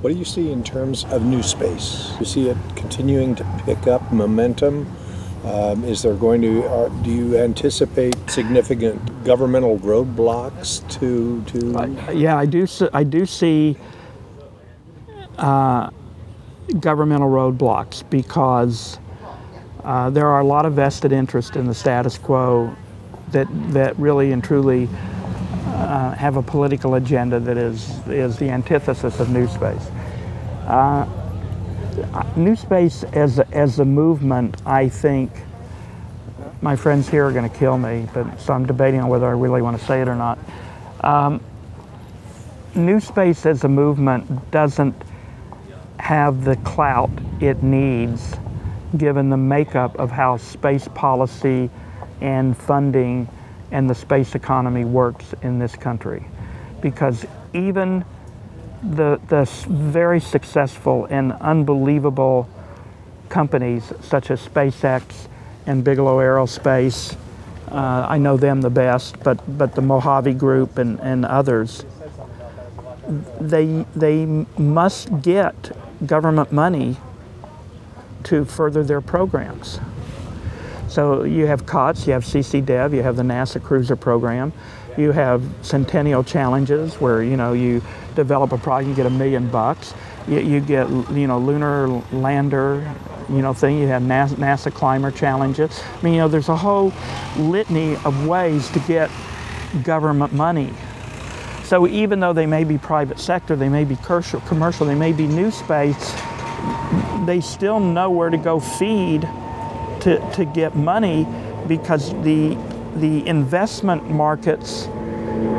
What do you see in terms of NewSpace? Do you see it continuing to pick up momentum? Is there going to, do you anticipate significant governmental roadblocks to? Yeah, I do see governmental roadblocks because there are a lot of vested interest in the status quo that really and truly have a political agenda that is the antithesis of NewSpace. NewSpace as a movement, I think, my friends here are going to kill me, but so I'm debating on whether I really want to say it or not. NewSpace as a movement doesn't have the clout it needs given the makeup of how space policy and funding and the space economy works in this country. Because even the very successful and unbelievable companies such as SpaceX and Bigelow Aerospace, I know them the best, but the Mojave Group and others, they must get government money to further their programs. So you have COTS, you have CCDEV, you have the NASA Cruiser program, you have Centennial Challenges where you develop a product, you get $1 million. You get lunar lander thing. You have NASA Climber Challenges. I mean there's a whole litany of ways to get government money. So even though they may be private sector, they may be commercial, they may be NewSpace, they still know where to go feed to get money because the investment markets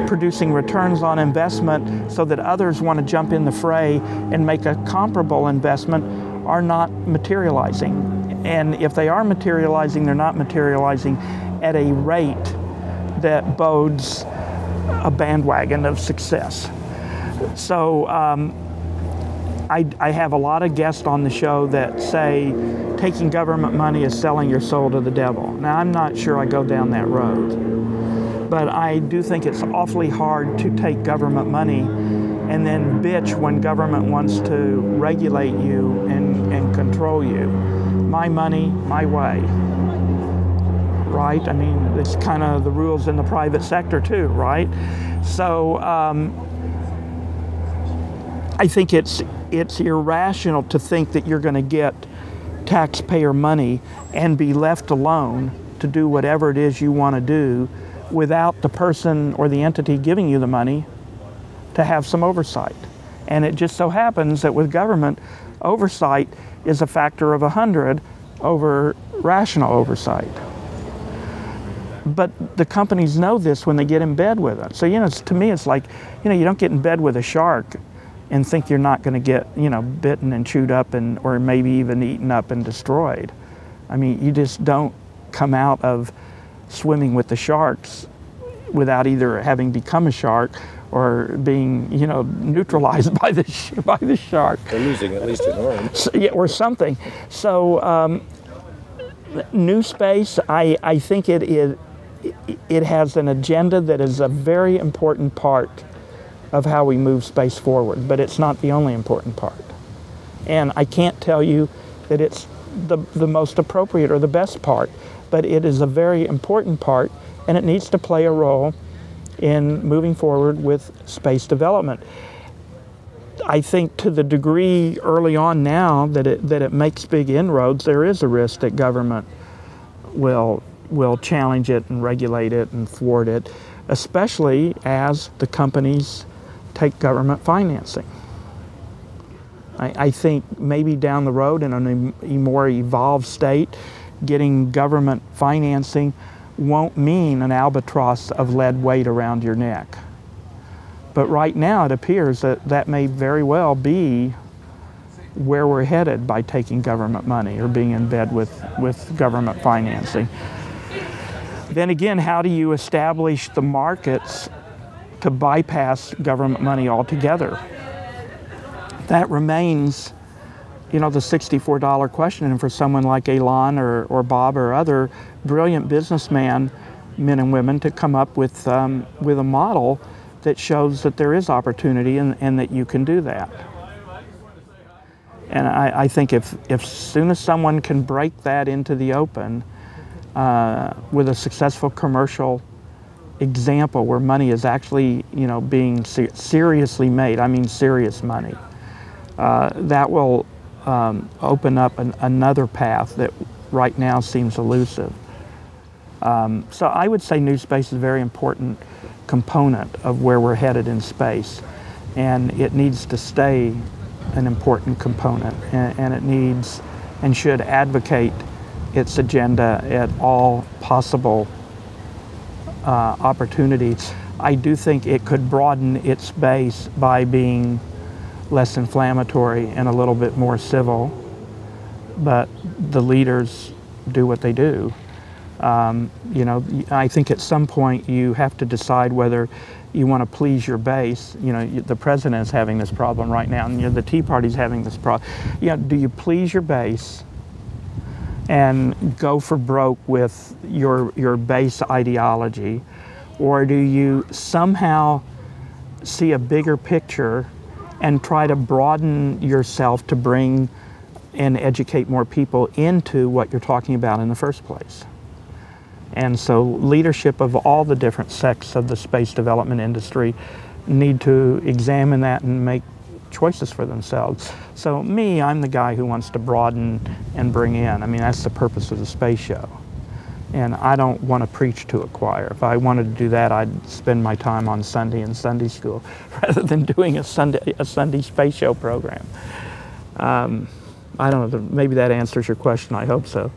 producing returns on investment so that others want to jump in the fray and make a comparable investment are not materializing. And if they are materializing, they're not materializing at a rate that bodes a bandwagon of success. So I have a lot of guests on the show that say taking government money is selling your soul to the devil. Now, I'm not sure I go down that road, but I do think it's awfully hard to take government money and then bitch when government wants to regulate you and control you. My money, my way, right? I mean, it's kind of the rules in the private sector too, right? So I think it's irrational to think that you're going to get taxpayer money and be left alone to do whatever it is you want to do without the person or the entity giving you the money to have some oversight. And it just so happens that with government, oversight is a factor of 100 over rational oversight. But the companies know this when they get in bed with it. So, to me, it's like, you don't get in bed with a shark and think you're not going to get, bitten and chewed up or maybe even eaten up and destroyed. I mean, you just don't come out of swimming with the sharks without either having become a shark or being, neutralized by the shark. Or losing at least an arm. So, yeah, or something. So, NewSpace, I think it has an agenda that is a very important part of how we move space forward, but it's not the only important part. And I can't tell you that it's the most appropriate or the best part, but it is a very important part, and it needs to play a role in moving forward with space development. I think to the degree early on now that it makes big inroads, there is a risk that government will challenge it and regulate it and thwart it, especially as the companies take government financing. I think maybe down the road in a more evolved state, getting government financing won't mean an albatross of lead weight around your neck. But right now it appears that may very well be where we're headed by taking government money or being in bed with government financing. Then again, how do you establish the markets to bypass government money altogether? That remains, the $64 question. And for someone like Elon or Bob or other brilliant businessmen, men and women, to come up with a model that shows that there is opportunity and that you can do that. And I think if soon as someone can break that into the open with a successful commercial example where money is actually, you know, being seriously made, I mean serious money, that will open up another path that right now seems elusive. So I would say NewSpace is a very important component of where we're headed in space, and it needs to stay an important component, and it needs and should advocate its agenda at all possible opportunities. I do think it could broaden its base by being less inflammatory and a little bit more civil, but the leaders do what they do. You know, I think at some point you have to decide whether you want to please your base. You know, the president is having this problem right now, and you know, the Tea Party's having this problem. You know, do you please your base and go for broke with your base ideology, or do you somehow see a bigger picture and try to broaden yourself to bring and educate more people into what you're talking about in the first place? And so leadership of all the different sects of the space development industry need to examine that and make choices for themselves. So me, I'm the guy who wants to broaden and bring in. I mean, that's the purpose of the space show. And I don't want to preach to a choir. If I wanted to do that, I'd spend my time on Sunday in Sunday school rather than doing a Sunday space show program. I don't know, maybe that answers your question, I hope so.